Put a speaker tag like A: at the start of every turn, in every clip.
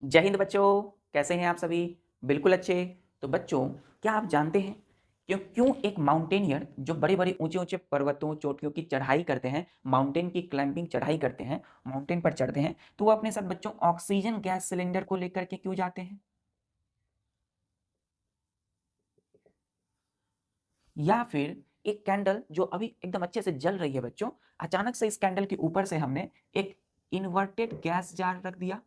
A: जय हिंद बच्चों, कैसे हैं आप सभी? बिल्कुल अच्छे। तो बच्चों, क्या आप जानते हैं क्यों क्यों एक माउंटेनियर जो बड़े-बड़े ऊंचे-ऊंचे पर्वतों चोटियों की चढ़ाई करते हैं, माउंटेन की क्लाइंबिंग चढ़ाई करते हैं, माउंटेन पर चढ़ते हैं, तो वो अपने साथ बच्चों ऑक्सीजन गैस सिलेंडर को लेकर के क्यों जाते हैं? या फिर एक कैंडल जो अभी एकदम अच्छे से जल रही है बच्चों, अचानक से इस कैंडल के ऊपर से हमने एक इन्वर्टेड गैस जार रख दिया,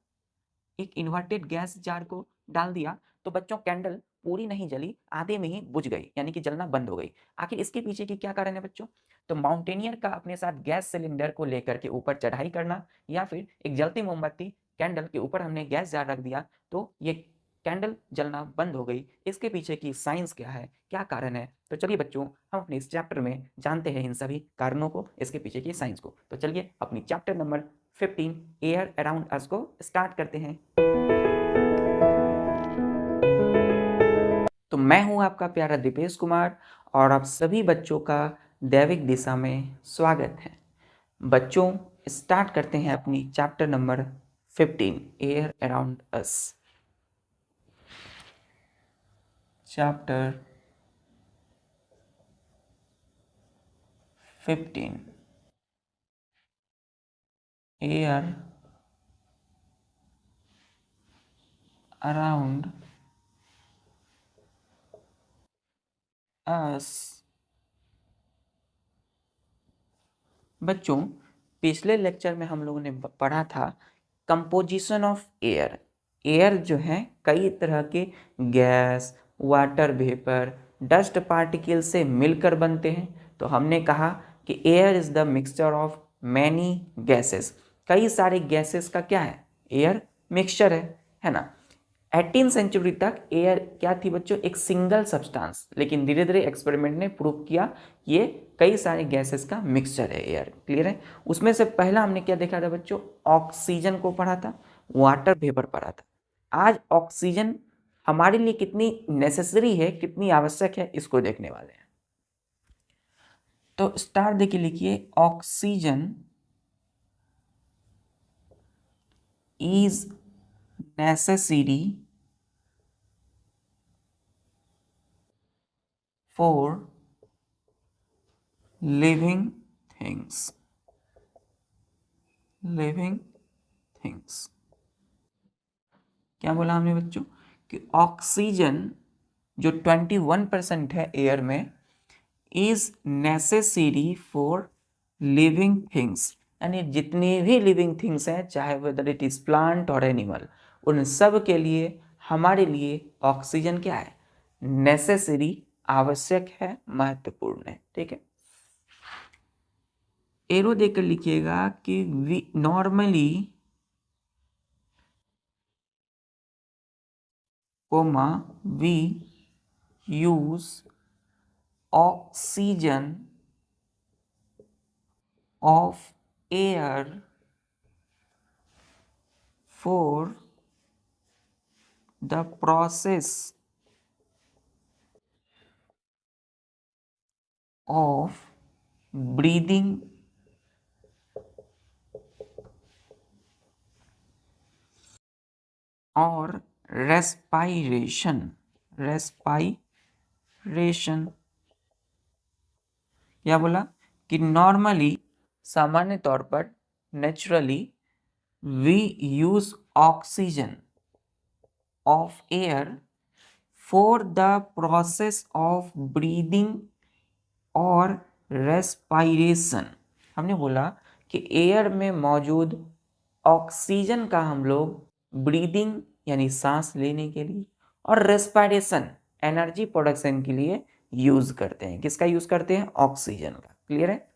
A: एक इन्वर्टेड गैस जार को डाल दिया, तो बच्चों कैंडल पूरी नहीं जली, आधे में ही बुझ गई, यानी कि जलना बंद हो गई। आखिर इसके पीछे की क्या कारण है बच्चों? तो माउंटेनियर का अपने साथ गैस सिलेंडर को लेकर के ऊपर चढ़ाई करना, या फिर एक जलती मोमबत्ती कैंडल के ऊपर हमने गैस जार रख दिया तो ये कैंडल जलना बंद हो गई। इसके पीछे की साइंस क्या है, क्या कारण है? तो चलिए बच्चों, हम अपने इस चैप्टर में जानते हैं इन सभी कारणों को, इसके पीछे की साइंस को। तो चलिए अपनी chapter number 15 air around us को स्टार्ट करते हैं। तो मैं हूं आपका प्यारा दीपेश कुमार और आप सभी बच्चों का दैविक दिशा में स्वागत है। बच्चों, स्टार्ट करते हैं अपनी chapter number 15 air around us. Chapter 15 air around us. बच्चों, पिछले लेक्चर में हम लोगों ने पढ़ा था कंपोजिशन ऑफ एयर। एयर जो है कई तरह के gas, water vapour, dust particle से मिलकर बनते हैं। तो हमने कहा कि air is the mixture of many gases. कई सारे गैसेस का क्या है? एयर मिक्सचर है ना। 18 सेंचुरी तक एयर क्या थी बच्चों? एक सिंगल सब्सटेंस, लेकिन धीरे धीरे एक्सपेरिमेंट ने प्रूव किया ये कई सारे गैसेस का मिक्सचर है एयर। क्लियर है? उसमें से पहला हमने क्या देखा था बच्चों? ऑक्सीजन को पढ़ा था, वाटर वेपर पढ़ा था। आज ऑक्सीजन हमारे लिए कितनी नेसेसरी है, कितनी आवश्यक है, इसको देखने वाले हैं। तो स्टार देखिए, लिखिए oxygen is necessary for living things. Living things. क्या बोला हमने बच्चों? कि ऑक्सीजन जो 21% है एयर में is necessary for living things, यानी जितनी भी लिविंग थिंग्स हैं, चाहे वेदर इट इज प्लांट और एनिमल, उन सब के लिए हमारे लिए ऑक्सीजन क्या है? नेसेसरी, आवश्यक है, महत्वपूर्ण है। ठीक है, एरो देकर लिखिएगा कि we normally comma we use oxygen of air for the process of breathing और रेस्पायरेशन। क्या बोला? कि नॉर्मली, सामान्य तौर पर, naturally we use oxygen of air for the process of breathing और रेस्पायरेशन। हमने बोला कि एयर में मौजूद ऑक्सीजन का हम लोग ब्रीदिंग यानी सांस लेने के लिए और रेस्पायरेशन एनर्जी प्रोडक्शन के लिए यूज करते हैं। किसका यूज करते हैं? ऑक्सीजन का। क्लियर है?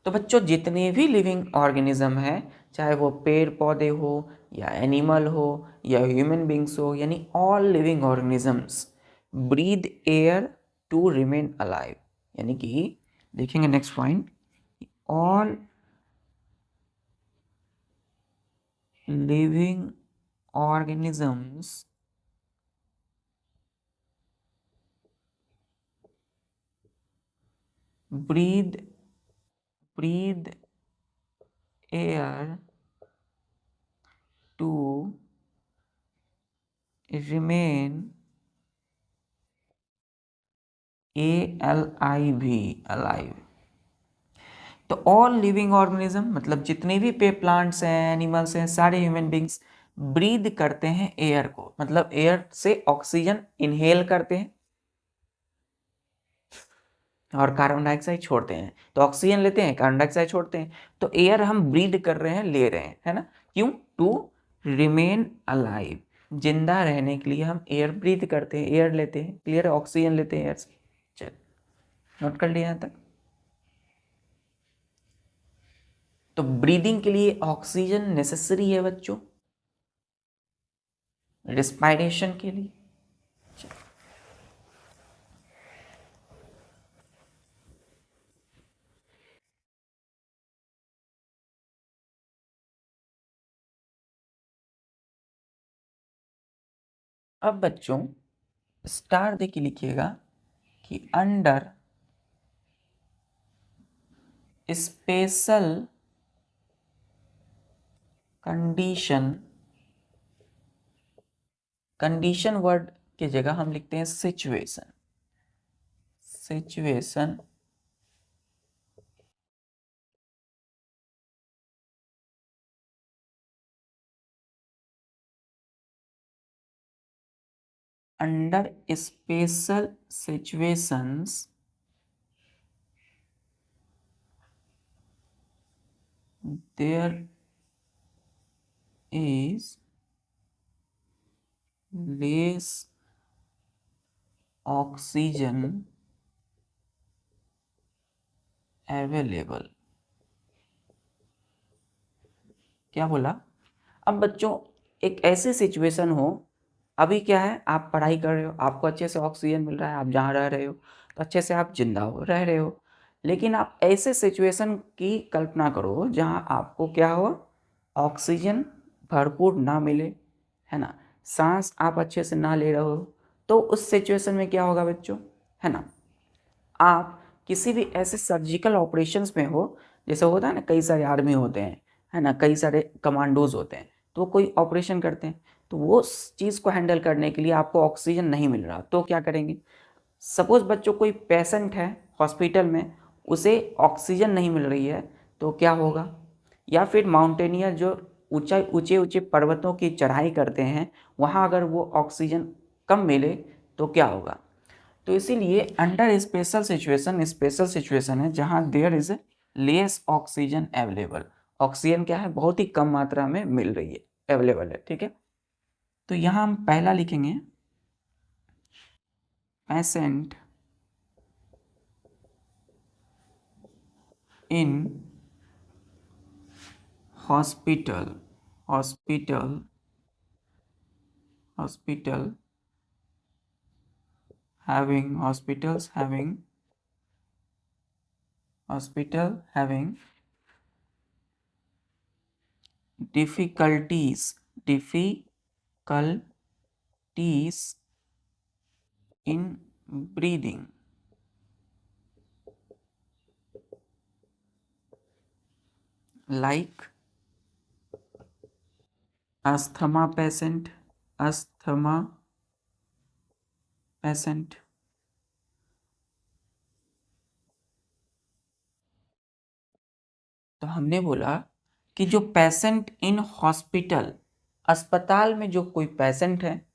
A: तो बच्चों, जितने भी लिविंग ऑर्गेनिज्म हैं, चाहे वो पेड़ पौधे हो या एनिमल हो या ह्यूमन बींग्स हो, यानी all living organisms breathe air to remain alive. यानी कि देखेंगे next point, all living organisms breathe breathe air to remain alive. तो ऑल लिविंग ऑर्गेनिज्म मतलब जितने भी पे प्लांट्स हैं, एनिमल्स हैं, सारे ह्यूमन बींग्स ब्रीद करते हैं एयर को, मतलब एयर से ऑक्सीजन इनहेल करते हैं और कार्बन डाइऑक्साइड छोड़ते हैं। तो ऑक्सीजन लेते हैं, कार्बन डाइऑक्साइड छोड़ते हैं, तो एयर हम ब्रीद कर रहे हैं, ले रहे हैं, है ना। क्यों? टू रिमेन अलाइव, जिंदा रहने के लिए हम एयर ब्रीद करते हैं, एयर लेते हैं, क्लियर, ऑक्सीजन लेते हैं एयर से। चल नोट कर लिया यहाँ तक। तो ब्रीदिंग के लिए ऑक्सीजन नेसेसरी है बच्चों, रिस्पायरेशन के लिए। अब बच्चों स्टार दे के लिखिएगा कि under special condition, condition word की जगह हम लिखते हैं situation, situation under special situations there is less oxygen available. क्या बोला? अब बच्चों एक ऐसी सिचुएशन हो, अभी क्या है, आप पढ़ाई कर रहे हो, आपको अच्छे से ऑक्सीजन मिल रहा है, आप जहाँ रह रहे हो तो अच्छे से आप जिंदा हो रह रहे हो, लेकिन आप ऐसे सिचुएशन की कल्पना करो जहाँ आपको क्या हो, ऑक्सीजन भरपूर ना मिले, है ना, सांस आप अच्छे से ना ले रहे हो, तो उस सिचुएशन में क्या होगा बच्चों, है ना, आप किसी भी ऐसे सर्जिकल ऑपरेशंस में हो, जैसे होता है ना, कई सारे आर्मी होते हैं, है ना, कई सारे कमांडोज होते हैं, तो कोई ऑपरेशन करते हैं, तो वो चीज़ को हैंडल करने के लिए आपको ऑक्सीजन नहीं मिल रहा, तो क्या करेंगे? सपोज बच्चों कोई पेशेंट है हॉस्पिटल में, उसे ऑक्सीजन नहीं मिल रही है, तो क्या होगा? या फिर माउंटेनियर जो ऊंचा ऊंचे ऊंचे पर्वतों की चढ़ाई करते हैं, वहाँ अगर वो ऑक्सीजन कम मिले तो क्या होगा? तो इसीलिए अंडर स्पेशल सिचुएशन है जहाँ there is less oxygen available, oxygen क्या है, बहुत ही कम मात्रा में मिल रही है, अवेलेबल है, ठीक है। तो यहाँ हम पहला लिखेंगे patient in hospital, hospital hospital having hospitals having difficulties in breathing, like asthma patient। तो हमने बोला कि जो पेशेंट इन हॉस्पिटल, अस्पताल में जो कोई पेशेंट है,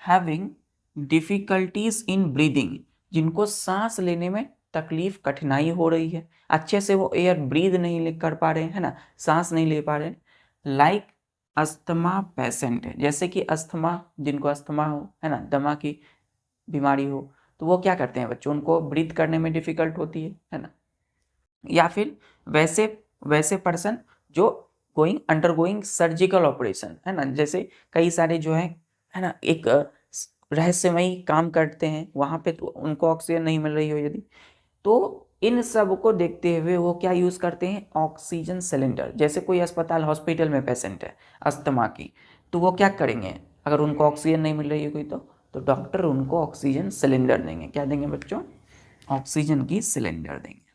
A: हैविंग डिफिकल्टीज इन ब्रीदिंग, जिनको सांस लेने में तकलीफ, कठिनाई हो रही है, अच्छे से वो एयर ब्रीद नहीं कर पा रहे हैं, है ना, सांस नहीं ले पा रहे हैं, लाइक अस्थमा पेशेंट है, जैसे कि अस्थमा, जिनको अस्थमा हो, है ना, दमा की बीमारी हो, तो वो क्या करते हैं बच्चों, उनको ब्रीथ करने में डिफिकल्ट होती है ना। या फिर वैसे वैसे पर्सन जो अंडरगोइंग सर्जिकल ऑपरेशन, है ना, जैसे कई सारे जो है ना, एक रहस्यमयी काम करते हैं, वहाँ पे तो उनको ऑक्सीजन नहीं मिल रही हो यदि, तो इन सब को देखते हुए वो क्या यूज़ करते हैं, ऑक्सीजन सिलेंडर। जैसे कोई अस्पताल हॉस्पिटल में पेशेंट है अस्थमा की, तो वो क्या करेंगे, अगर उनको ऑक्सीजन नहीं मिल रही है कोई, तो डॉक्टर उनको ऑक्सीजन सिलेंडर देंगे। क्या देंगे बच्चों? ऑक्सीजन की सिलेंडर देंगे।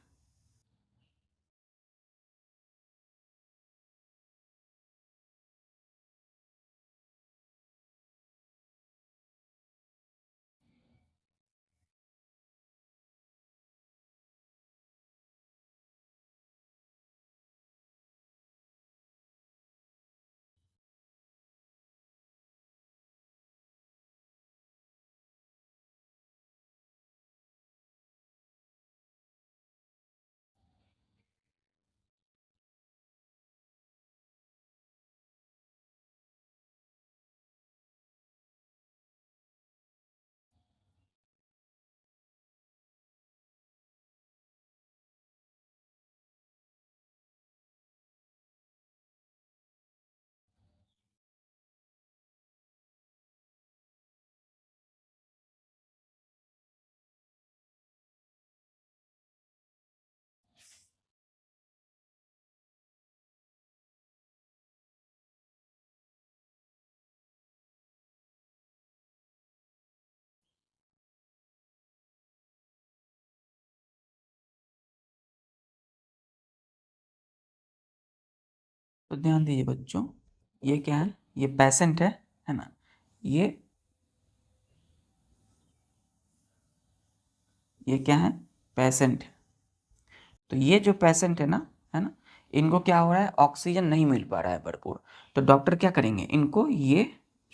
A: तो ध्यान दीजिए बच्चों, ये क्या है, ये पेशेंट है ना, ये क्या है, पेशेंट है। तो ये जो पेशेंट है ना, इनको क्या हो रहा है, ऑक्सीजन नहीं मिल पा रहा है भरपूर। तो डॉक्टर क्या करेंगे, इनको ये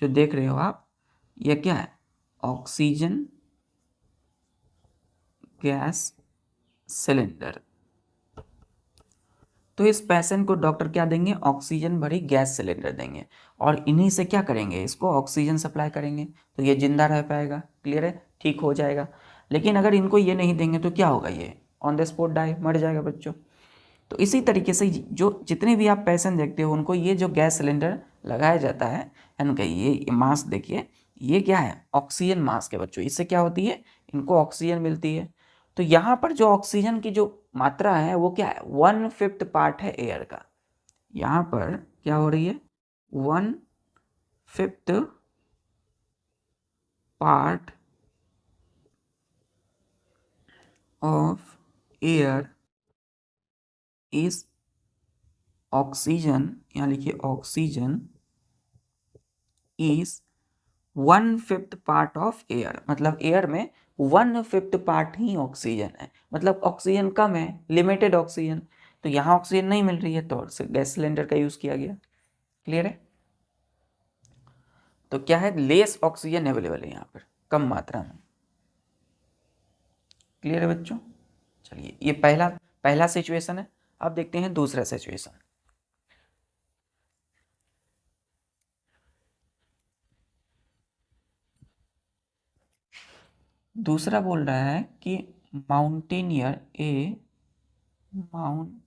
A: जो देख रहे हो आप, ये क्या है, ऑक्सीजन गैस सिलेंडर। तो इस पेशेंट को डॉक्टर क्या देंगे, ऑक्सीजन भरी गैस सिलेंडर देंगे, और इन्हीं से क्या करेंगे, इसको ऑक्सीजन सप्लाई करेंगे, तो ये जिंदा रह पाएगा। क्लियर है, ठीक हो जाएगा। लेकिन अगर इनको ये नहीं देंगे तो क्या होगा, ये ऑन द स्पॉट डाई, मर जाएगा बच्चों। तो इसी तरीके से जो जितने भी आप पेशेंट देखते हो, उनको ये जो गैस सिलेंडर लगाया जाता है, इनका ये मास्क देखिए, ये क्या है, ऑक्सीजन मास्क है बच्चों। इससे क्या होती है, इनको ऑक्सीजन मिलती है। तो यहाँ पर जो ऑक्सीजन की जो मात्रा है वो क्या है, 1/5 पार्ट है एयर का। यहाँ पर क्या हो रही है, 1/5 part of air is oxygen, यहाँ लिखिए oxygen is 1/5 part of air, मतलब एयर में 1/5 पार्ट ही ऑक्सीजन है, मतलब ऑक्सीजन कम है, लिमिटेड ऑक्सीजन। तो यहाँ ऑक्सीजन नहीं मिल रही है, तो गैस सिलेंडर का यूज किया गया। क्लियर है, तो क्या है, लेस ऑक्सीजन अवेलेबल है यहाँ पर, कम मात्रा में। क्लियर है बच्चों, चलिए ये पहला सिचुएशन है। अब देखते हैं दूसरा सिचुएशन। दूसरा बोल रहा है कि mountaineer mountaineers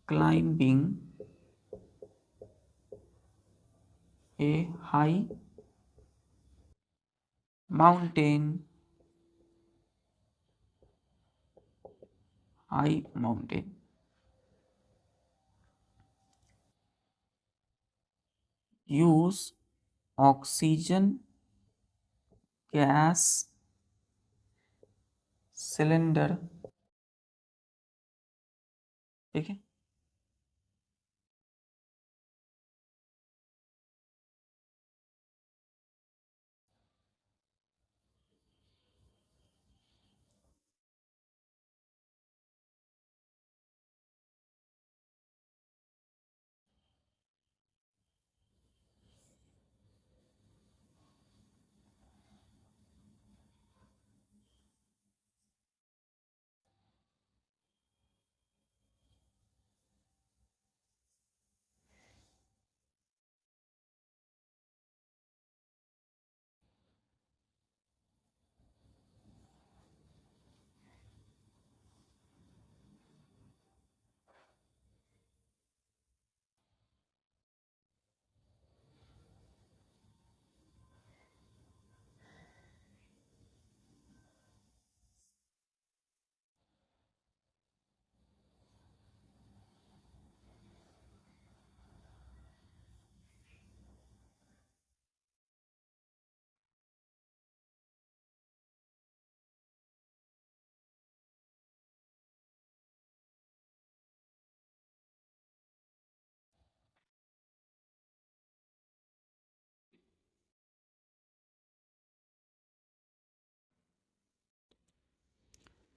A: climbing a mountain high mountain use oxygen gas cylinder। ठीक है,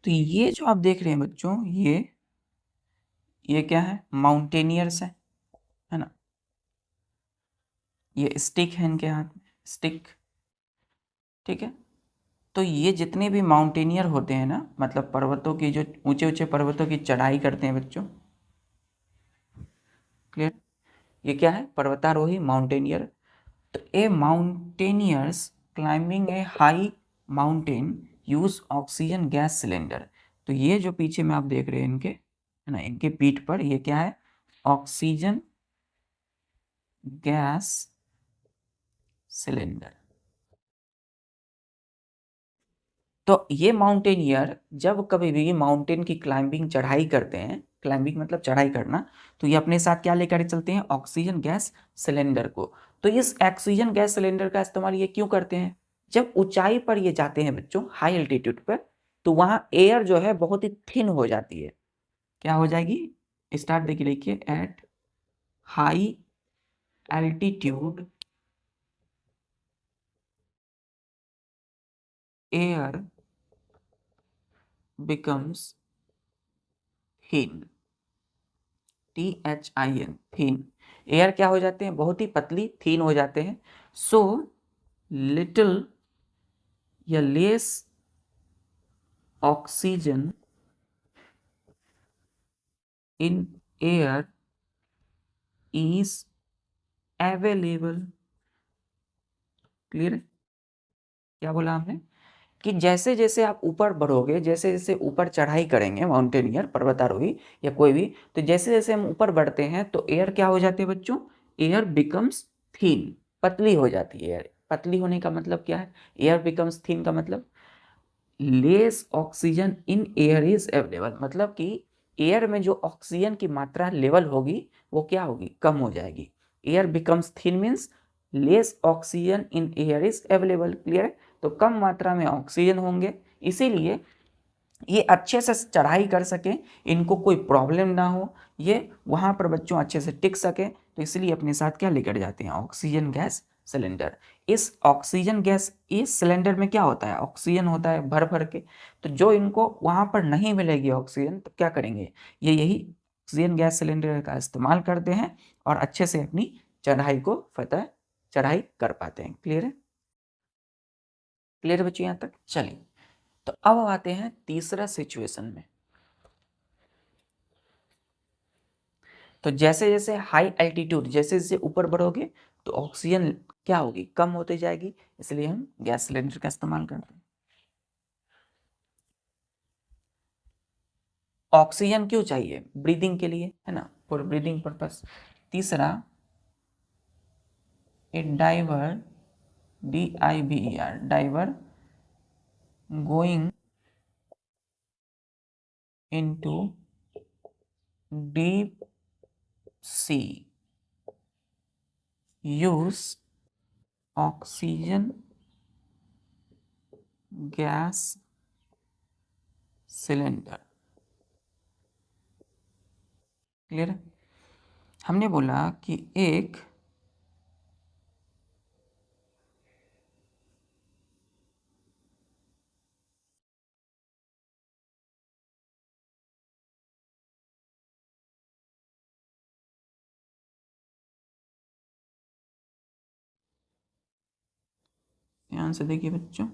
A: तो ये जो आप देख रहे हैं बच्चों, ये क्या है, माउंटेनियर्स है ना, ये स्टिक है इनके हाथ में, स्टिक। ठीक है, तो ये जितने भी माउंटेनियर होते हैं ना, मतलब पर्वतों की, जो ऊंचे ऊंचे पर्वतों की चढ़ाई करते हैं बच्चों। क्लियर, ये क्या है, पर्वतारोही, माउंटेनियर। तो a mountaineers climbing a high mountain use oxygen gas cylinder. तो ये जो पीछे में आप देख रहे हैं इनके, है ना, इनके पीठ पर ये क्या है, ऑक्सीजन गैस सिलेंडर। तो ये माउंटेनियर जब कभी भी माउंटेन की क्लाइंबिंग, चढ़ाई करते हैं, क्लाइंबिंग मतलब चढ़ाई करना, तो ये अपने साथ क्या लेकर चलते हैं, ऑक्सीजन गैस सिलेंडर को। तो इस ऑक्सीजन गैस सिलेंडर का इस्तेमाल ये क्यों करते हैं, जब ऊंचाई पर ये जाते हैं बच्चों, हाई एल्टीट्यूड पर, तो वहां एयर जो है बहुत ही थिन हो जाती है। क्या हो जाएगी? स्टार्ट देखिए, लिखिए at high altitude air becomes thin, THIN, thin. Air क्या हो जाते हैं? बहुत ही पतली, थिन हो जाते हैं। सो लिटिल या less oxygen in air is available. Clear है? क्या बोला हमने कि जैसे जैसे आप ऊपर बढ़ोगे, जैसे जैसे ऊपर चढ़ाई करेंगे, माउंटेनियर, पर्वतारोही या कोई भी, तो जैसे जैसे हम ऊपर बढ़ते हैं तो एयर क्या हो जाती है बच्चों? एयर बिकम्स थिन, पतली हो जाती है एयर। पतली होने का मतलब क्या है? एयर बिकम्स थिन का मतलब less oxygen in air is available, मतलब कि एयर में जो ऑक्सीजन की मात्रा लेवल होगी वो क्या होगी? कम हो जाएगी। Air becomes thin means less oxygen in air is available. Clear है? तो कम मात्रा में ऑक्सीजन होंगे, इसीलिए ये अच्छे से चढ़ाई कर सके, इनको कोई प्रॉब्लम ना हो, ये वहाँ पर बच्चों अच्छे से टिक सके, तो इसलिए अपने साथ क्या लेकर जाते हैं? Oxygen gas cylinder. इस ऑक्सीजन गैस, इस सिलेंडर में क्या होता है? ऑक्सीजन होता है भर भर के। तो जो इनको वहाँ पर नहीं मिलेगी ऑक्सीजन, तो क्या करेंगे? ये यही ऑक्सीजन गैस सिलेंडर का इस्तेमाल करते हैं और अच्छे से अपनी चढ़ाई को फतह चढ़ाई कर पाते हैं। क्लियर है? क्लियर है बच्चों यहाँ तक? चलिए, तो अब आते हैं तीसरा सिचुएशन में। तो जैसे जैसे हाई एल्टीट्यूड, जैसे जैसे ऊपर बढ़ोगे तो ऑक्सीजन क्या होगी? कम होती जाएगी, इसलिए हम गैस सिलेंडर का इस्तेमाल करते हैं। ऑक्सीजन क्यों चाहिए? ब्रीदिंग के लिए, है ना, फॉर ब्रीदिंग पर्पस। तीसरा, a diver, DIVER, diver going into deep sea use oxygen gas cylinder. Clear है? हमने बोला कि एक ध्यान से देखिए बच्चों,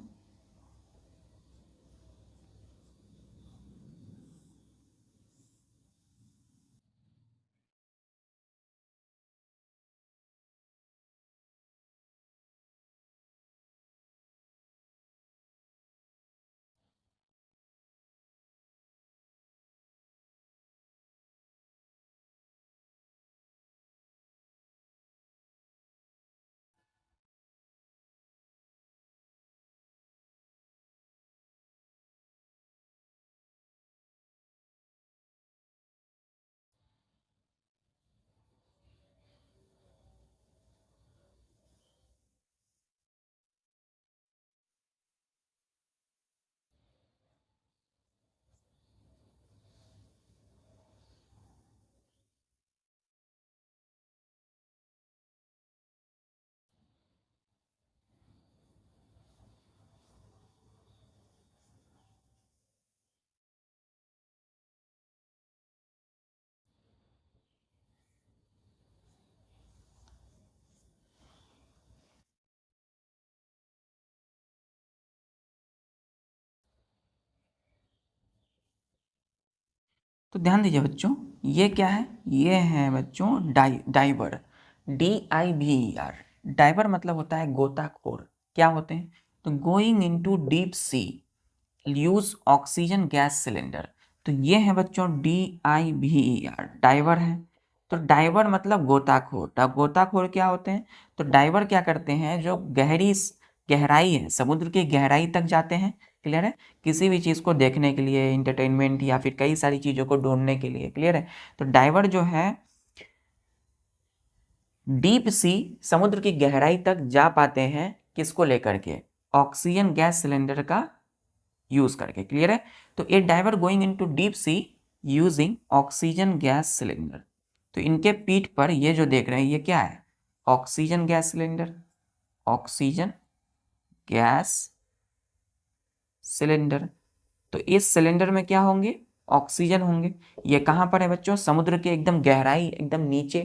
A: तो ध्यान दीजिए बच्चों, ये क्या है? ये है बच्चों डाइवर, DIVER। डाइवर मतलब होता है गोताखोर। क्या होते हैं? तो going into deep sea use oxygen gas cylinder. तो ये है बच्चों DIVER, डाइवर है। तो डाइवर मतलब गोताखोर। गोताखोर क्या होते हैं? तो डाइवर क्या करते हैं? जो गहराई है, समुद्र की गहराई तक जाते हैं। क्लियर है? किसी भी चीज़ को देखने के लिए, इंटरटेनमेंट या फिर कई सारी चीज़ों को ढूंढने के लिए। क्लियर है? तो डाइवर जो है डीप सी, समुद्र की गहराई तक जा पाते हैं, किसको लेकर के? ऑक्सीजन गैस सिलेंडर का यूज करके। क्लियर है? तो a diver going into deep sea using oxygen gas cylinder. तो इनके पीठ पर ये जो देख रहे हैं ये क्या है? Oxygen gas cylinder. Oxygen gas cylinder. तो इस सिलेंडर में क्या होंगे? ऑक्सीजन होंगे। ये कहाँ पर है बच्चों? समुद्र के एकदम गहराई, एकदम नीचे।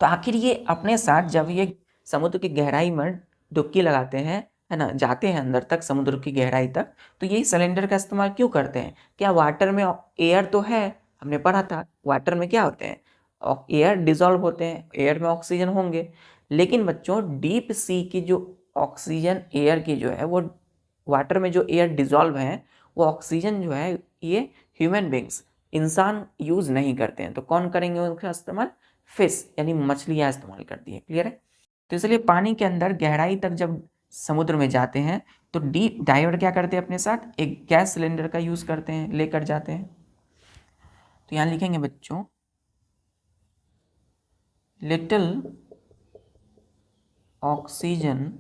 A: तो आखिर ये अपने साथ जब ये समुद्र की गहराई में डुबकी लगाते हैं, है ना, जाते हैं अंदर तक समुद्र की गहराई तक, तो यही सिलेंडर का इस्तेमाल क्यों करते हैं? क्या वाटर में एयर तो है, हमने पढ़ा था वाटर में क्या होते हैं? एयर डिजॉल्व होते हैं, एयर में ऑक्सीजन होंगे। लेकिन बच्चों डीप सी की जो ऑक्सीजन एयर की जो है वो वाटर में जो एयर डिजॉल्व है वो ऑक्सीजन जो है ये ह्यूमन बींग्स, इंसान यूज नहीं करते हैं। तो कौन करेंगे उसका इस्तेमाल? फिश यानी मछलियाँ इस्तेमाल करती है। क्लियर है? तो इसलिए पानी के अंदर गहराई तक जब समुद्र में जाते हैं तो डीप डाइवर क्या करते हैं? अपने साथ एक गैस सिलेंडर का यूज करते हैं, लेकर जाते हैं। तो यहाँ लिखेंगे बच्चों little oxygen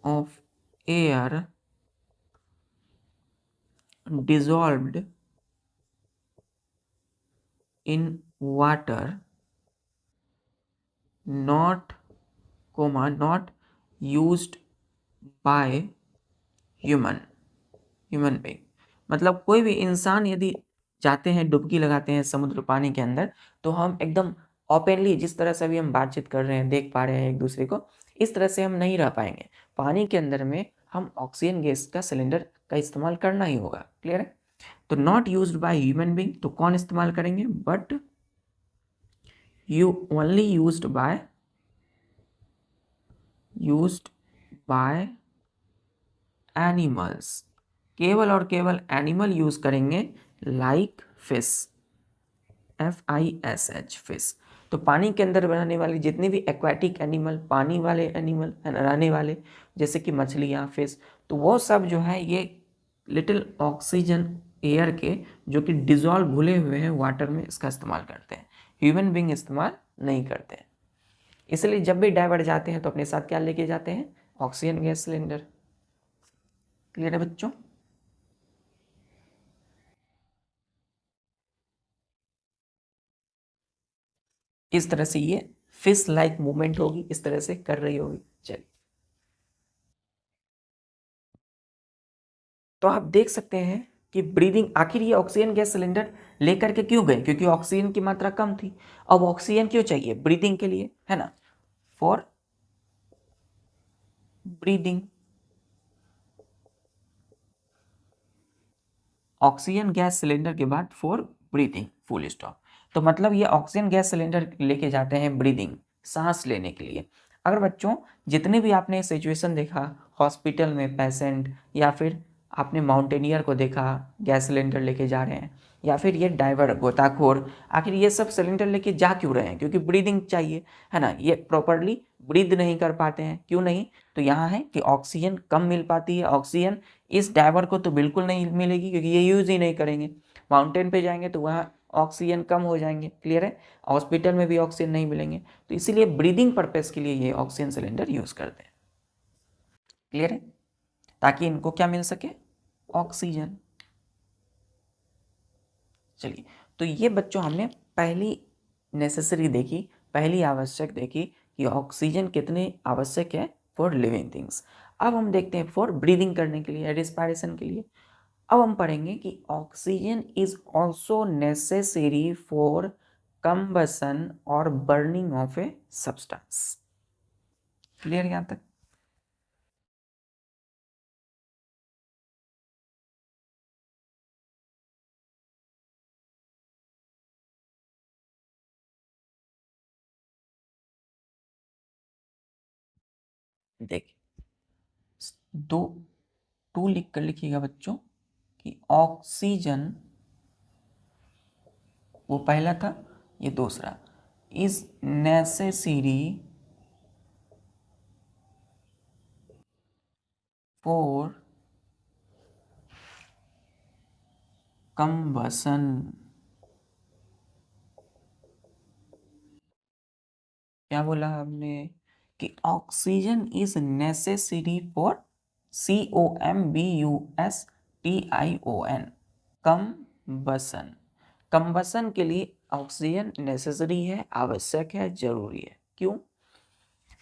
A: of air dissolved in water not not used by human being. मतलब कोई भी इंसान यदि जाते हैं, डुबकी लगाते हैं समुद्र पानी के अंदर, तो हम एकदम ओपनली, जिस तरह से अभी हम बातचीत कर रहे हैं, देख पा रहे हैं एक दूसरे को, इस तरह से हम नहीं रह पाएंगे। पानी के अंदर में हम ऑक्सीजन गैस का सिलेंडर का इस्तेमाल करना ही होगा। क्लियर है? तो not used by human being, तो कौन इस्तेमाल करेंगे? But you only used by animals. केवल और केवल एनिमल यूज करेंगे, लाइक फिश, FISH फिश। तो पानी के अंदर रहने वाली जितनी भी एक्वाटिक एनिमल, पानी वाले एनिमल रहने वाले, जैसे कि मछलियाँ, फिश, तो वो सब जो है ये लिटिल ऑक्सीजन एयर के जो कि डिजॉल्व घुले हुए हैं वाटर में, इसका इस्तेमाल करते हैं। ह्यूमन बींग इस्तेमाल नहीं करते हैं। इसलिए जब भी डाइवर जाते हैं तो अपने साथ क्या लेके जाते हैं? Oxygen gas cylinder. क्लियर है बच्चों? इस तरह से ये फिश लाइक मूवमेंट होगी, इस तरह से कर रही होगी। चलिए, तो आप देख सकते हैं कि ब्रीदिंग, आखिर ये ऑक्सीजन गैस सिलेंडर लेकर के क्यों गए? क्योंकि ऑक्सीजन की मात्रा कम थी। अब ऑक्सीजन क्यों चाहिए? ब्रीदिंग के लिए, है ना, for breathing. Oxygen gas cylinder के बाद फॉर ब्रीदिंग, फुल स्टॉप। तो मतलब ये ऑक्सीजन गैस सिलेंडर लेके जाते हैं ब्रीदिंग, सांस लेने के लिए। अगर बच्चों जितने भी आपने सिचुएशन देखा हॉस्पिटल में पेशेंट, या फिर आपने माउंटेनियर को देखा गैस सिलेंडर लेके जा रहे हैं, या फिर ये डाइवर गोताखोर, आखिर ये सब सिलेंडर लेके जा क्यों रहे हैं? क्योंकि ब्रीदिंग चाहिए, है ना। ये प्रॉपरली ब्रीद नहीं कर पाते हैं। क्यों नहीं? तो यहाँ है कि ऑक्सीजन कम मिल पाती है। ऑक्सीजन इस डाइवर को तो बिल्कुल नहीं मिलेगी क्योंकि ये यूज़ ही नहीं करेंगे। माउंटेन पे जाएंगे तो वहाँ ऑक्सीजन कम हो जाएंगे। क्लियर है? हॉस्पिटल में भी ऑक्सीजन नहीं मिलेंगे, तो इसीलिए ब्रीदिंग पर्पज़ के लिए ये ऑक्सीजन सिलेंडर यूज़ करते हैं। क्लियर है? ताकि इनको क्या मिल सके? ऑक्सीजन। चलिए, तो ये बच्चों हमने पहली नेसेसरी देखी, पहली आवश्यक देखी कि ऑक्सीजन कितने आवश्यक है फॉर लिविंग थिंग्स। अब हम देखते हैं फॉर ब्रीदिंग करने के लिए, रिस्पायरेशन के लिए। अब हम पढ़ेंगे कि oxygen is also necessary for combustion और burning of a substance. Clear यहाँ तक? देखिए, दो टू लिख कर लिखिएगा बच्चों कि ऑक्सीजन, वो पहला था, ये दूसरा, इज नेसेसरी फॉर कंबसन। क्या बोला हमने? कि oxygen is necessary for COMBUSTION, combustion. Combustion के लिए ऑक्सीजन नेसेसरी है, आवश्यक है, जरूरी है। क्यों?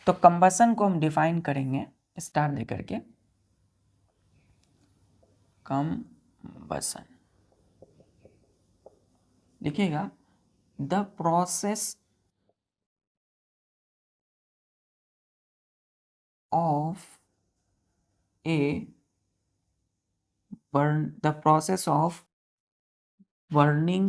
A: तो कंबसन को हम डिफाइन करेंगे स्टार दे करके, कंबसन लिखिएगा, the process of A the process of burning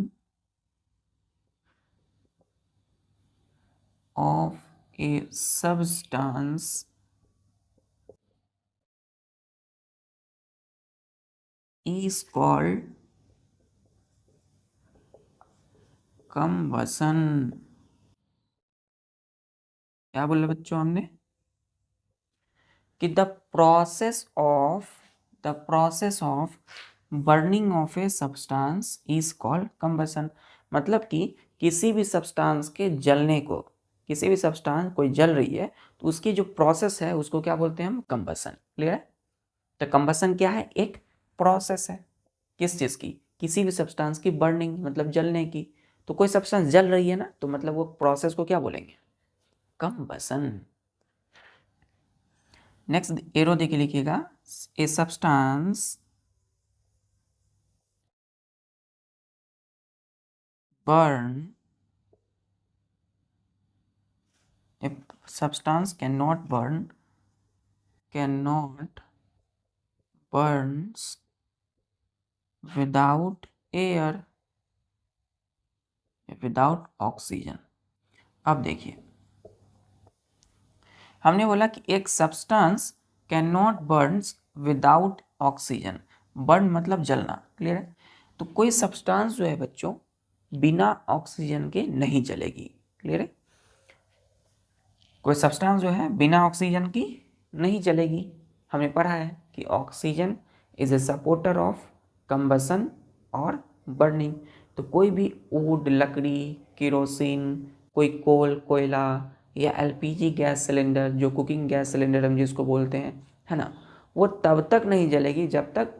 A: of a substance is called combustion। क्या बोला बच्चों हमने कि the process of burning of a substance is called combustion. मतलब कि किसी भी सब्सटेंस के जलने को, किसी भी सब्सटेंस कोई जल रही है तो उसकी जो प्रोसेस है उसको क्या बोलते हैं हम? कंबसन। क्लियर है? तो कंबसन क्या है? एक प्रोसेस है। किस चीज़ की? किसी भी सब्सटेंस की बर्निंग, मतलब जलने की। तो कोई सब्सटेंस जल रही है ना, तो मतलब वो प्रोसेस को क्या बोलेंगे? कंबसन। नेक्स्ट एरो देके लिखिएगा, a substance burn, a substance cannot burns without air, without oxygen. अब देखिए, हमने बोला कि एक substance can not Burns without oxygen. Burn मतलब जलना। क्लियर है? तो कोई सब्सटेंस जो है बच्चों बिना ऑक्सीजन के नहीं जलेगी। क्लियर है? कोई सब्सटेंस जो है बिना ऑक्सीजन की नहीं जलेगी। हमने पढ़ा है कि oxygen is a supporter of combustion और बर्निंग। तो कोई भी वुड, लकड़ी, केरोसिन, कोई कोयला या एलपीजी गैस सिलेंडर, जो कुकिंग गैस सिलेंडर हम जिसको बोलते हैं, है ना, वो तब तक नहीं जलेगी जब तक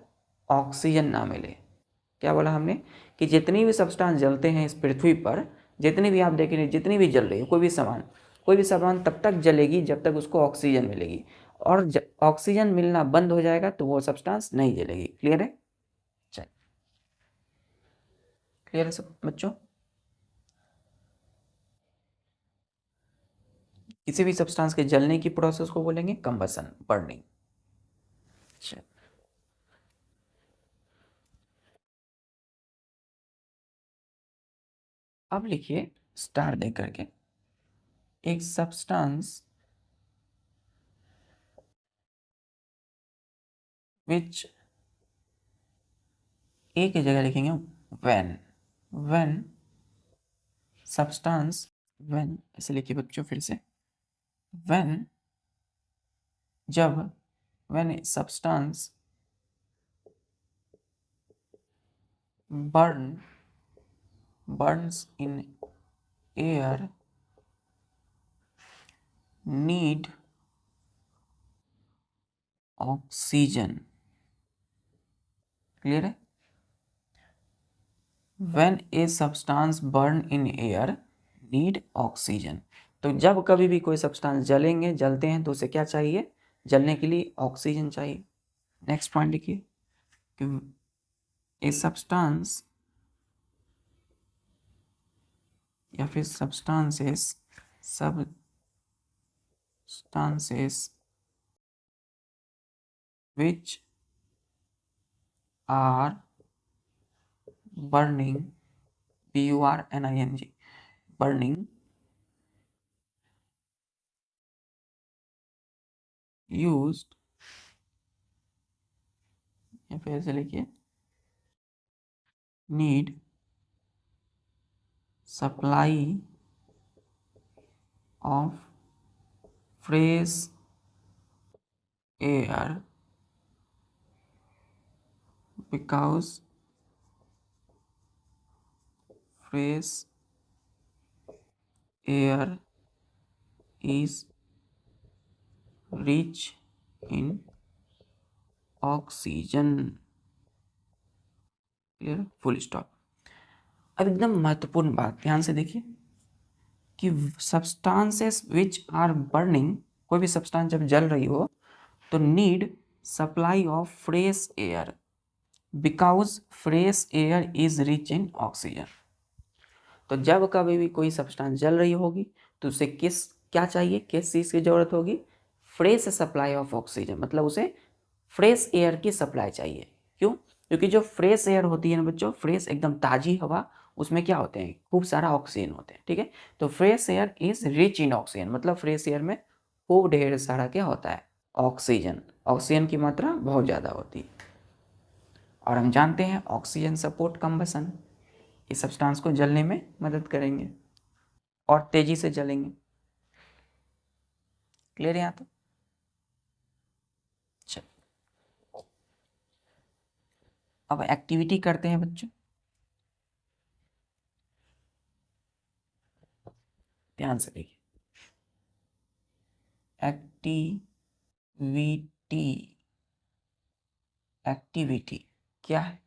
A: ऑक्सीजन ना मिले। क्या बोला हमने कि जितनी भी सब्सटेंस जलते हैं इस पृथ्वी पर, जितनी भी आप देखेंगे, जितनी भी जल रही है कोई भी सामान तब तक जलेगी जब तक उसको ऑक्सीजन मिलेगी, और जब ऑक्सीजन मिलना बंद हो जाएगा तो वो सब्सटेंस नहीं जलेगी। क्लियर है? चलिए, क्लियर है सब बच्चों? किसी भी सब्सटेंस के जलने की प्रोसेस को बोलेंगे कंबसन, बर्निंग। अब लिखिए स्टार दे करके, एक सब्सटेंस विच, एक ही जगह लिखेंगे व्हेन सब्सटेंस, व्हेन ऐसे लिखिए बच्चों फिर से, व्हेन जब, when a substance burns in air need oxygen. Clear है? When a substance burn in air need oxygen. तो जब कभी भी कोई सब्सटेंस जलते हैं तो उसे क्या चाहिए? जलने के लिए ऑक्सीजन चाहिए। नेक्स्ट पॉइंट लिखिए कि ए सब्सटेंस या फिर substances which are burning, burning, burning, used, या फिर ऐसे लिखिए, need supply of fresh air because fresh air is rich in oxygen. Clear, full stop. अब एकदम महत्वपूर्ण बात ध्यान से देखिए कि सब्सटेंसेस विच आर बर्निंग, कोई भी सब्सटेंस जब जल रही हो तो need supply of fresh air because fresh air is rich in oxygen. तो जब कभी भी कोई सब्सटेंस जल रही होगी तो उसे क्या चाहिए, किस चीज़ की जरूरत होगी? फ्रेश सप्लाई ऑफ ऑक्सीजन, मतलब उसे फ्रेश एयर की सप्लाई चाहिए। क्यों? क्योंकि जो फ्रेश एयर होती है ना बच्चों, फ्रेश एकदम ताजी हवा, उसमें क्या होते हैं? खूब सारा ऑक्सीजन होते हैं। ठीक है, तो fresh air is rich in oxygen, मतलब फ्रेश एयर में खूब ढेर सारा क्या होता है? ऑक्सीजन। ऑक्सीजन की मात्रा बहुत ज़्यादा होती है। और हम जानते हैं ऑक्सीजन सपोर्ट कंबसन, इस सब्सटेंस को जलने में मदद करेंगे और तेजी से जलेंगे। क्लियर है यहाँ तो? चल, अब एक्टिविटी करते हैं बच्चों, ध्यान से देखिए। एक्टिविटी क्या है?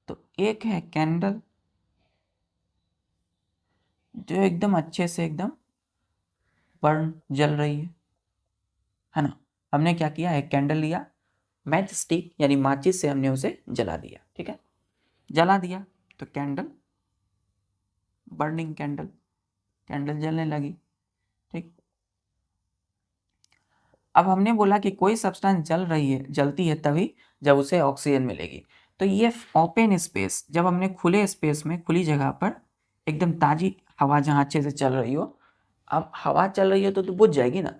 A: तो एक है कैंडल जो एकदम अच्छे से एकदम बर्न जल रही है ना। हमने क्या किया, एक कैंडल लिया, मैच स्टिक यानी माचिस से हमने उसे जला दिया। ठीक है, जला दिया तो कैंडल, बर्निंग कैंडल, कैंडल जलने लगी। ठीक, अब हमने बोला कि कोई सब्सटेंस जल रही है, जलती है तभी जब उसे ऑक्सीजन मिलेगी। तो ये ओपन स्पेस, जब हमने खुले स्पेस में, खुली जगह पर एकदम ताजी हवा जहाँ अच्छे से चल रही हो, अब हवा चल रही हो तो बुझ जाएगी ना।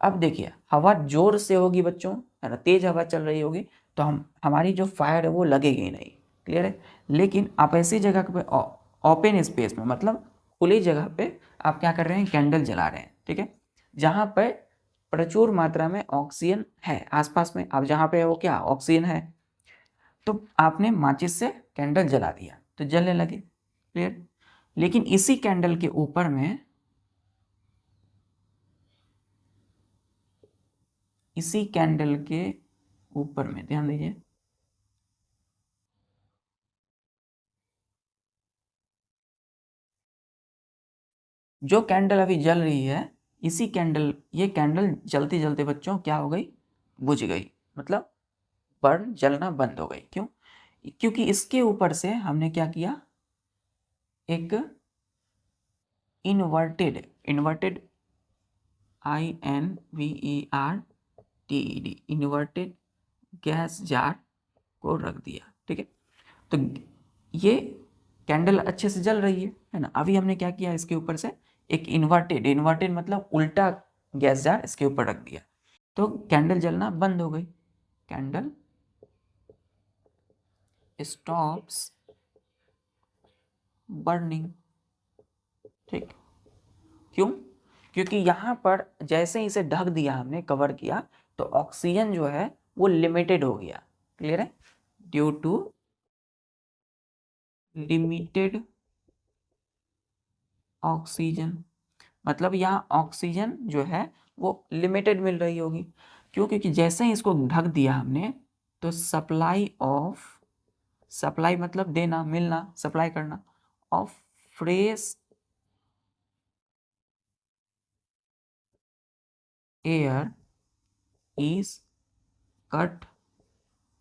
A: अब देखिए हवा जोर से होगी बच्चों, है ना, तेज हवा चल रही होगी तो हमारी जो फायर है वो लगेगी नहीं। क्लियर है? लेकिन आप ऐसी जगह पे, ओपन स्पेस में, मतलब खुली जगह पे आप क्या कर रहे हैं? कैंडल जला रहे हैं। ठीक है, जहाँ पर प्रचुर मात्रा में ऑक्सीजन है आसपास में, अब जहाँ पे वो क्या ऑक्सीजन है, तो आपने माचिस से कैंडल जला दिया तो जलने लगे। क्लियर? लेकिन इसी कैंडल के ऊपर में, इसी कैंडल के ऊपर में ध्यान दीजिए, जो कैंडल अभी जल रही है, इसी कैंडल, ये कैंडल जलते जलते बच्चों क्या हो गई? बुझ गई, मतलब बर्न, जलना बंद हो गई। क्यों? क्योंकि इसके ऊपर से हमने क्या किया, एक inverted, inverted INVERTED, inverted gas jar को रख दिया। ठीक है, तो ये कैंडल अच्छे से जल रही है ना। अभी हमने क्या किया, इसके ऊपर से एक इन्वर्टेड, इन्वर्टेड मतलब उल्टा गैस जार इसके ऊपर रख दिया तो कैंडल जलना बंद हो गई। Candle stops burning. ठीक, क्यों? क्योंकि यहाँ पर जैसे ही इसे ढक दिया हमने, कवर किया, तो ऑक्सीजन जो है वो लिमिटेड हो गया। क्लियर है? ड्यू टू लिमिटेड ऑक्सीजन, मतलब यहाँ ऑक्सीजन जो है वो लिमिटेड मिल रही होगी। क्यों? क्योंकि जैसे ही इसको ढक दिया हमने तो सप्लाई ऑफ, सप्लाई मतलब देना, मिलना, सप्लाई करना, of fresh air is cut,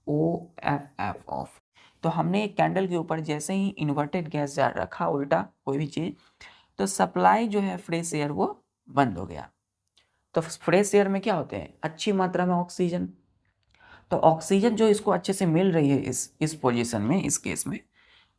A: OFF of. तो हमने एक कैंडल के ऊपर जैसे ही इन्वर्टेड गैस जार रखा, उल्टा कोई भी चीज़, तो सप्लाई जो है फ्रेश एयर वो बंद हो गया। तो फ्रेश एयर में क्या होते हैं? अच्छी मात्रा में ऑक्सीजन। तो ऑक्सीजन जो इसको अच्छे से मिल रही है इस पोजीशन में, इस केस में,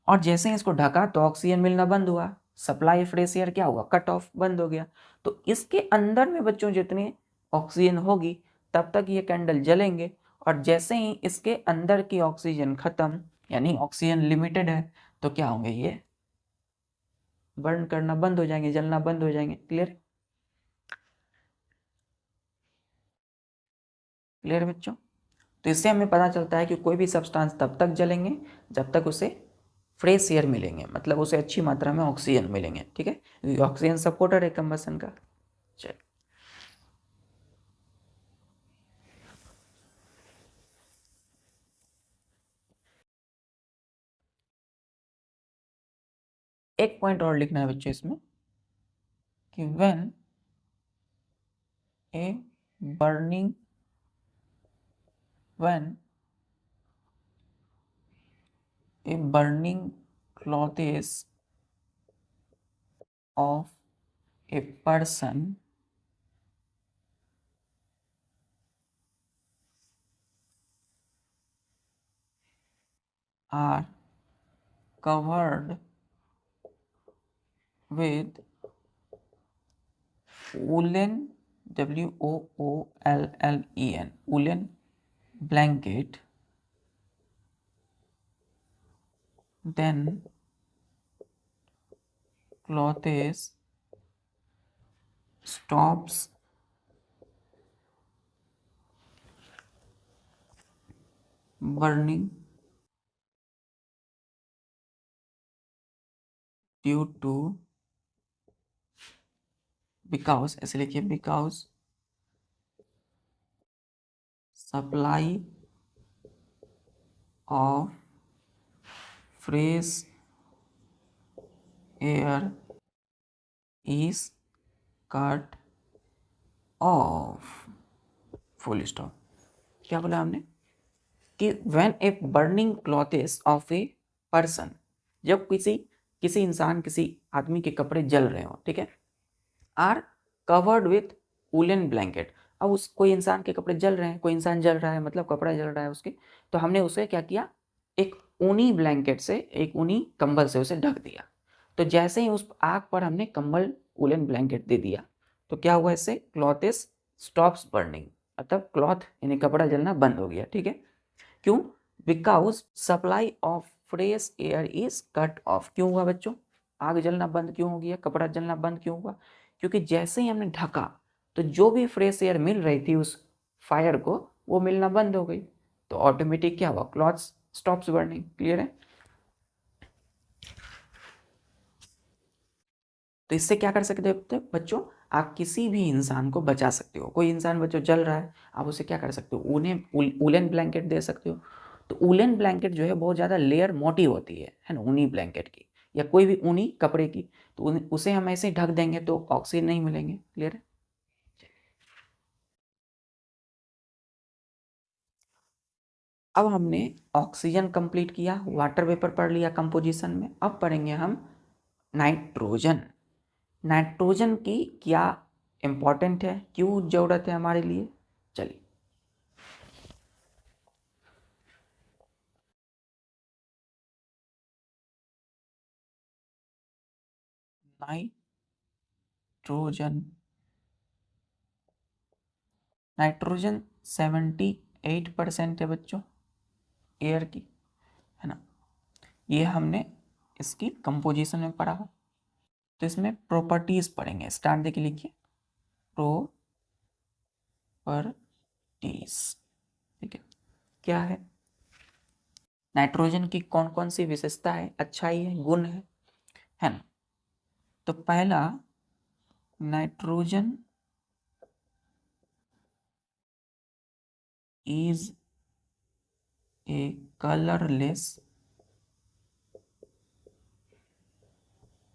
A: और जैसे ही इसको ढका तो ऑक्सीजन मिलना बंद हुआ, सप्लाई फ्रेश एयर क्या हुआ? कट ऑफ, बंद हो गया। तो इसके अंदर में बच्चों जितनी ऑक्सीजन होगी तब तक ये कैंडल जलेंगे, और जैसे ही इसके अंदर की ऑक्सीजन खत्म, यानी ऑक्सीजन लिमिटेड है, तो क्या होंगे? ये बर्न करना बंद हो जाएंगे, जलना बंद हो जाएंगे। क्लियर? क्लियर बच्चों? तो इससे हमें पता चलता है कि कोई भी सब्सटेंस तब तक जलेंगे जब तक उसे फ्रेश एयर मिलेंगे, मतलब उसे अच्छी मात्रा में ऑक्सीजन मिलेंगे। ठीक है, क्योंकि ऑक्सीजन सपोर्टर है कंबसन का। चल, एक पॉइंट और लिखना है बच्चों इसमें कि when a burning clothes of a person are covered with woolen WOOLLEN woolen blanket, then clothes stops burning due to because ऐसे लिखिए because supply of fresh air is cut off full stop। क्या बोला हमने कि when a burning clothes of a person, जब किसी इंसान किसी आदमी के कपड़े जल रहे हो, ठीक है, are covered with woollen blanket. अब उस कोई इंसान के कपड़े जल रहे हैं, कोई इंसान जल रहा है मतलब कपड़ा जल रहा है उसके, तो हमने उसे क्या किया, एक ऊनी ब्लैंकेट से, एक ऊनी कंबल से उसे ढक दिया। तो जैसे ही उस आग पर हमने कंबल वूलन ब्लैंकेट दे दिया तो क्या हुआ, इससे क्लॉथेस स्टॉप्स बर्निंग, मतलब क्लॉथ यानी कपड़ा जलना बंद हो गया। ठीक है, क्यों? Because supply of fresh air is cut off. क्यों हुआ बच्चों, आग जलना बंद क्यों हो गया, कपड़ा जलना बंद क्यों हुआ? क्योंकि जैसे ही हमने ढका तो जो भी फ्रेश एयर मिल रही थी उस फायर को, वो मिलना बंद हो गई। तो ऑटोमेटिक क्या हुआ, क्लॉथ्स स्टॉप्स बर्निंग। क्लियर है? तो इससे क्या कर सकते हो बच्चों, आप किसी भी इंसान को बचा सकते हो। कोई इंसान बच्चों जल रहा है, आप उसे क्या कर सकते हो, उन्हें वूलन ब्लैंकेट दे सकते हो। तो वूलन ब्लैंकेट जो है बहुत ज़्यादा लेयर मोटी होती है ना, ऊनी ब्लैंकेट की या कोई भी ऊनी कपड़े की, तो उसे हम ऐसे ढक देंगे तो ऑक्सीजन नहीं मिलेंगे। क्लियर है? अब हमने ऑक्सीजन कंप्लीट किया, वाटर वेपर पढ़ लिया कंपोजिशन में। अब पढ़ेंगे हम नाइट्रोजन। नाइट्रोजन की क्या इंपॉर्टेंट है, क्यों ज़रूरत है हमारे लिए, चलिए। नाइट्रोजन, नाइट्रोजन 78% है बच्चों एयर की, है ना। ये हमने इसकी कंपोजिशन में पढ़ा हो। तो इसमें प्रॉपर्टीज पढ़ेंगे, स्टार्ट देखिए, लिखिए प्रॉपर्टीज। ठीक है, क्या है नाइट्रोजन की, कौन कौन सी विशेषता है, अच्छाई है, गुण है ना। तो पहला, नाइट्रोजन इज ए कलरलेस,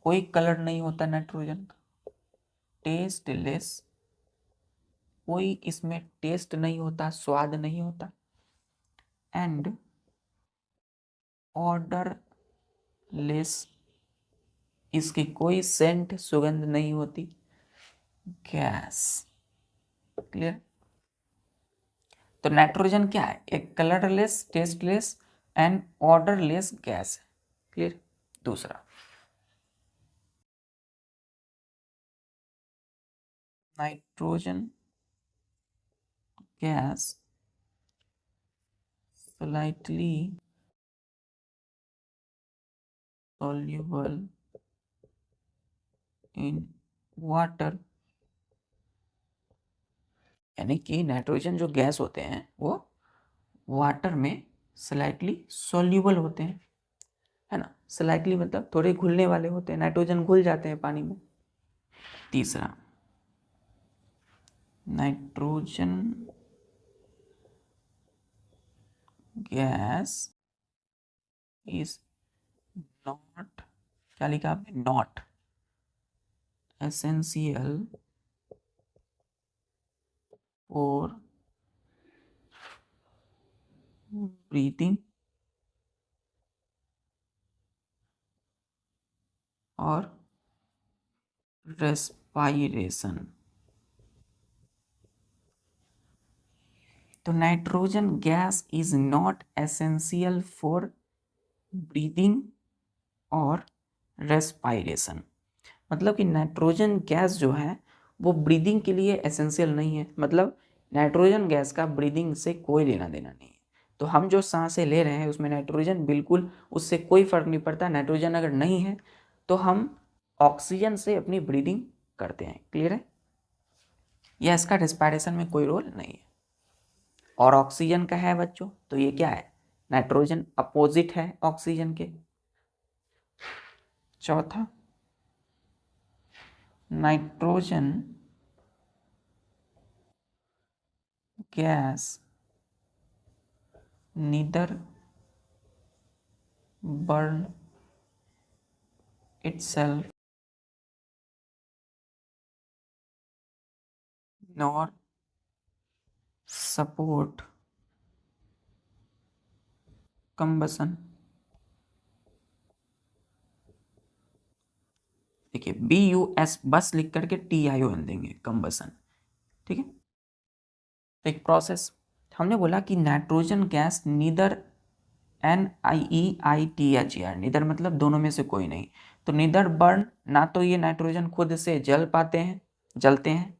A: कोई कलर नहीं होता नाइट्रोजन का। टेस्टलेस, कोई इसमें टेस्ट नहीं होता, स्वाद नहीं होता। एंड ऑर्डरलेस, इसकी कोई सेंट सुगंध नहीं होती। गैस। क्लियर? तो नाइट्रोजन क्या है, एक colourless, tasteless and odourless gas है। क्लियर? दूसरा, nitrogen gas slightly soluble in water, यानी कि नाइट्रोजन जो गैस होते हैं वो वाटर में स्लाइटली सॉल्यूबल होते हैं, है ना। स्लाइटली मतलब थोड़े घुलने वाले होते हैं, नाइट्रोजन घुल जाते हैं पानी में। तीसरा, नाइट्रोजन गैस इज नॉट क्या लिखा आपने, नॉट एसेंशियल फॉर ब्रीथिंग और रेस्पायरेशन। तो nitrogen gas is not essential for breathing और रेस्पायरेशन। मतलब कि नाइट्रोजन गैस जो है वो ब्रीदिंग के लिए एसेंशियल नहीं है, मतलब नाइट्रोजन गैस का ब्रीदिंग से कोई लेना देना नहीं है। तो हम जो सांसें ले रहे हैं उसमें नाइट्रोजन बिल्कुल, उससे कोई फर्क नहीं पड़ता। नाइट्रोजन अगर नहीं है तो हम ऑक्सीजन से अपनी ब्रीदिंग करते हैं। क्लियर है? या इसका रेस्पायरेशन में कोई रोल नहीं है। और ऑक्सीजन का है बच्चों, तो ये क्या है, नाइट्रोजन अपोजिट है ऑक्सीजन के। चौथा, nitrogen gas neither burn itself nor support combustion। देखिए BUS बस लिख करके TION देंगे, कंबसन। ठीक है, एक प्रोसेस हमने बोला कि nitrogen gas neither NIEITHER, neither मतलब दोनों में से कोई नहीं। तो नीदर बर्न, ना तो ये नाइट्रोजन खुद से जल पाते हैं, जलते हैं,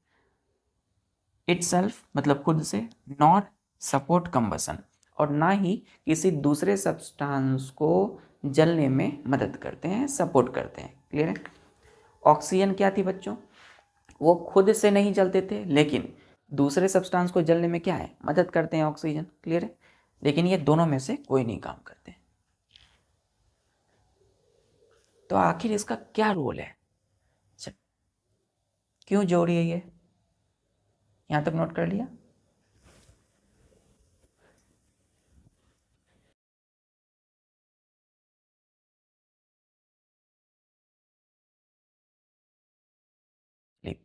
A: इटसेल्फ मतलब खुद से, नॉर सपोर्ट कंबसन, और ना ही किसी दूसरे सब्सटेंस को जलने में मदद करते हैं, सपोर्ट करते हैं। क्लियर है? ऑक्सीजन क्या थी बच्चों, वो खुद से नहीं जलते थे, लेकिन दूसरे सब्सटेंस को जलने में क्या है, मदद करते हैं ऑक्सीजन। क्लियर है? लेकिन ये दोनों में से कोई नहीं काम करते। तो आखिर इसका क्या रोल है, क्यों जोड़ी है ये, यहां तक नोट कर लिया?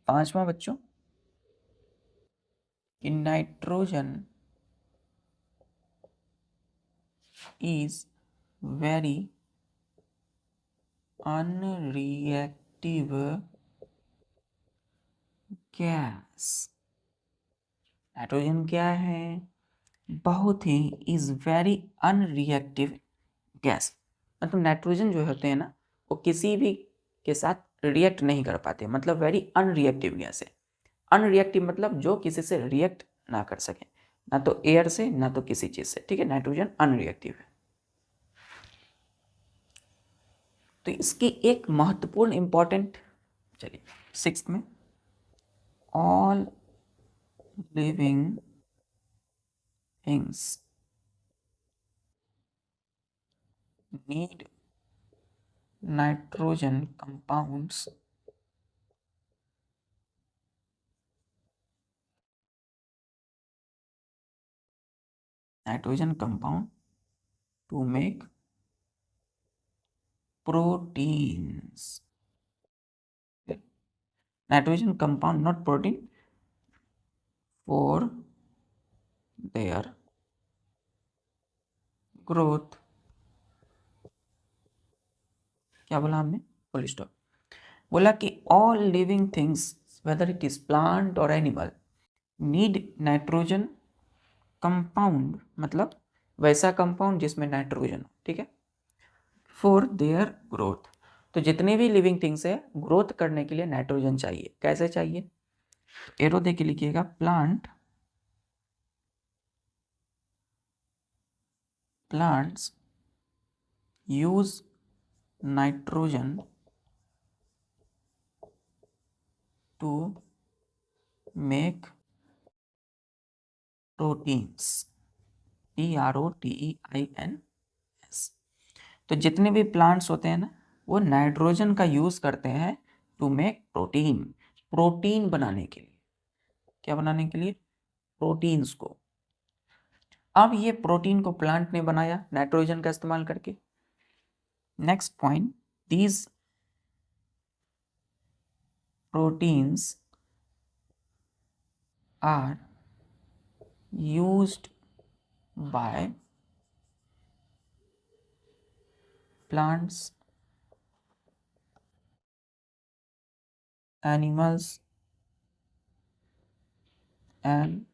A: पांचवा बच्चों, कि nitrogen is very unreactive gas। Nitrogen क्या है, बहुत he is very unreactive gas. मतलब नाइट्रोजन जो होते हैं ना, वो किसी भी के साथ रिएक्ट नहीं कर पाते, मतलब वेरी अनरिएक्टिव गैस है। अनरिएक्टिव मतलब जो किसी से रिएक्ट ना कर सके, ना तो एयर से ना तो किसी चीज से। ठीक है, नाइट्रोजन अनरिएक्टिव है। तो इसकी एक महत्वपूर्ण इंपॉर्टेंट, चलिए सिक्स्थ में, all living things need nitrogen compounds nitrogen compound to make proteins। nitrogen compound not protein for their growth। क्या बोला हमने, फुल स्टॉप। बोला कि all living things whether it is plant और एनिमल नीड नाइट्रोजन कंपाउंड, मतलब वैसा compound जिसमें nitrogen हो। ठीक है, फॉर देयर ग्रोथ। तो जितने भी लिविंग थिंग्स है, ग्रोथ करने के लिए नाइट्रोजन चाहिए। कैसे चाहिए, एरो दे के लिखिएगा, plants use nitrogen to make proteins, PROTEINS। तो जितने भी प्लांट्स होते हैं ना, वो नाइट्रोजन का यूज करते हैं टू मेक प्रोटीन, प्रोटीन बनाने के लिए। क्या बनाने के लिए, प्रोटीन्स को। अब ये प्रोटीन को प्लांट ने बनाया नाइट्रोजन का इस्तेमाल करके। Next point, these proteins are used by plants, animals and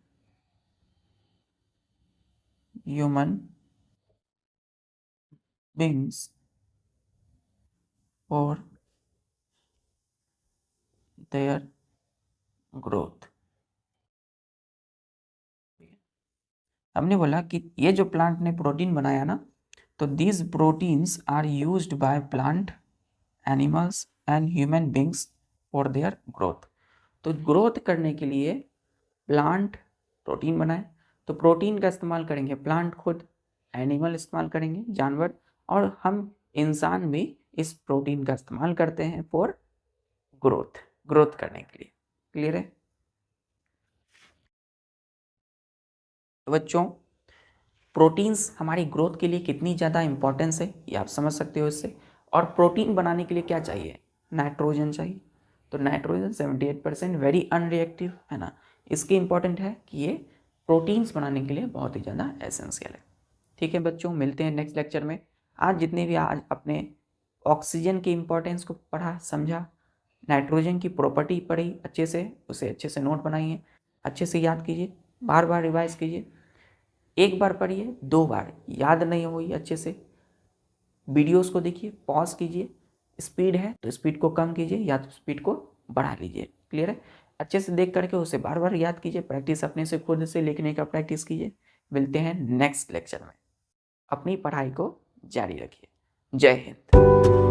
A: human beings for their growth। हमने बोला कि ये जो प्लांट ने प्रोटीन बनाया ना, तो these proteins are used by plant, animals and human beings for their growth. तो ग्रोथ करने के लिए प्लांट प्रोटीन बनाए, तो प्रोटीन का इस्तेमाल करेंगे प्लांट खुद, एनिमल इस्तेमाल करेंगे जानवर, और हम इंसान भी इस प्रोटीन का इस्तेमाल करते हैं फॉर ग्रोथ करने के लिए। क्लियर है बच्चों? प्रोटीन्स हमारी ग्रोथ के लिए कितनी ज़्यादा इंपॉर्टेंस है ये आप समझ सकते हो इससे। और प्रोटीन बनाने के लिए क्या चाहिए? नाइट्रोजन चाहिए। तो नाइट्रोजन 78% वेरी अनरिएक्टिव है ना, इसकी इंपॉर्टेंट है कि ये प्रोटीन्स बनाने के लिए बहुत ही ज़्यादा एसेंशियल है। ठीक है बच्चों, मिलते हैं नेक्स्ट लेक्चर में। आज जितने भी आज अपने ऑक्सीजन की इंपॉर्टेंस को पढ़ा समझा, नाइट्रोजन की प्रॉपर्टी पढ़ी अच्छे से, उसे अच्छे से नोट बनाइए, अच्छे से याद कीजिए, बार बार रिवाइज कीजिए। एक बार पढ़िए, 2 बार याद नहीं हुई अच्छे से, वीडियोस को देखिए, पॉज कीजिए, स्पीड है तो स्पीड को कम कीजिए या तो स्पीड को बढ़ा लीजिए। क्लियर है? अच्छे से देख करके उसे बार बार याद कीजिए, प्रैक्टिस अपने से खुद से लिखने का प्रैक्टिस कीजिए। मिलते हैं नेक्स्ट लेक्चर में। अपनी पढ़ाई को जारी रखिए। जय हिंद।